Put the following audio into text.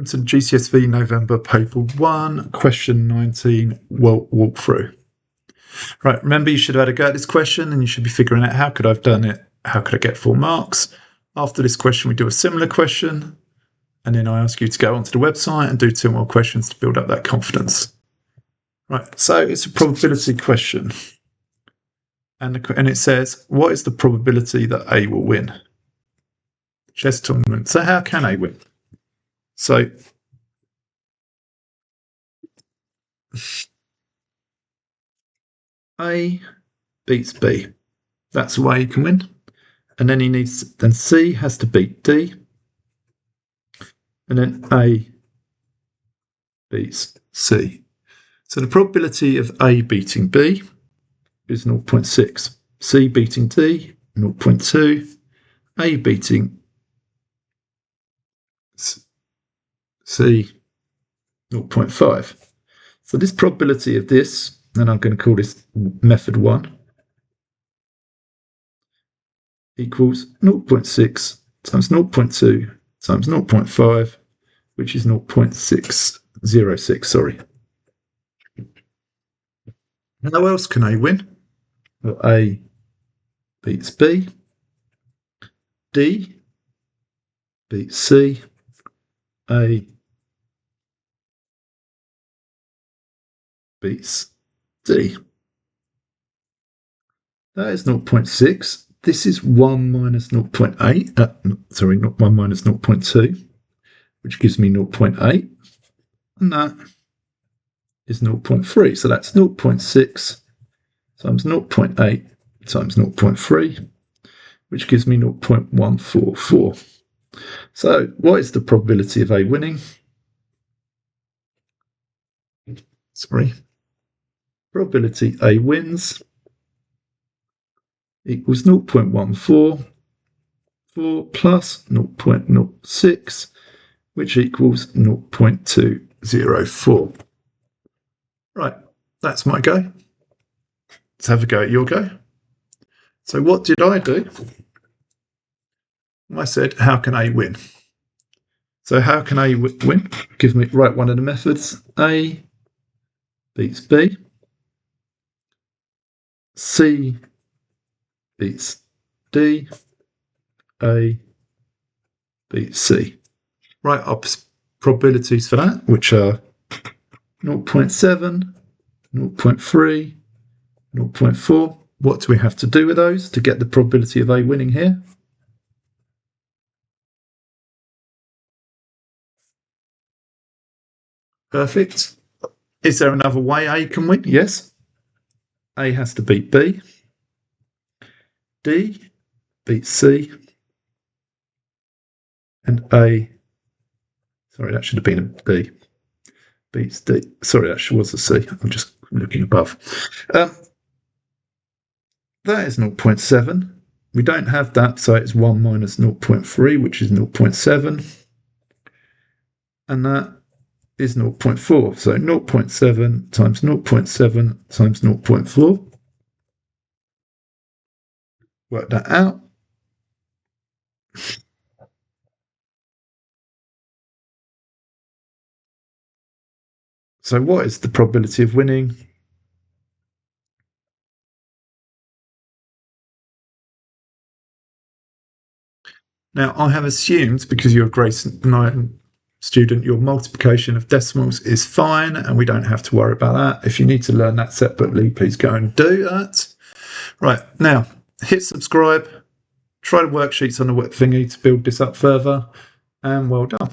It's in GCSE November paper 1, question 19, walk through. Right, remember you should have had a go at this question and you should be figuring out how could I have done it, how could I get 4 marks. After this question we do a similar question and then I ask you to go onto the website and do 2 more questions to build up that confidence. Right, so it's a probability question and it says, what is the probability that A will win? Chess tournament. So how can A win? So A beats B. That's the way he can win. And then C has to beat D. And then A beats C. So the probability of A beating B is 0.6. C beating D, 0.2. A beating C, 0.5. So this probability of this, and I'm going to call this method 1, equals 0.6 times 0.2 times 0.5, which is 0.606, sorry. How else can A win? Well, A beats B, D beats C, A beats D. That is 0.6. This is 1 minus 0.8. Sorry, not 1 minus 0.2, which gives me 0.8. And that is 0.3. So that's 0.6 times 0.8 times 0.3, which gives me 0.144. So what is the probability of A winning? Sorry. Probability A wins equals 0.144 plus 0.06, which equals 0.204. Right, that's my go. Let's have a go at your go. So what did I do? I said, how can A win? So how can A win? Give me, write one of the methods. A beats B. C beats D. A beats C. Write up probabilities for that, which are 0.7, 0.3, 0.4. What do we have to do with those to get the probability of A winning here? Perfect. Is there another way A can win? Yes. A has to beat B. D beats C. And A, sorry, that should have been a B, beats D. Sorry, that was a C. I'm just looking above. That is 0.7. We don't have that, so it's 1 minus 0.3, which is 0.7. And that is 0.4. So 0.7 times 0.7 times 0.4. Work that out. So what is the probability of winning? Now, I have assumed, because you're a grade 9 student, your multiplication of decimals is fine, and we don't have to worry about that. If you need to learn that separately, please go and do that. Right, now, hit subscribe, try the worksheets on the web thingy to build this up further, and well done.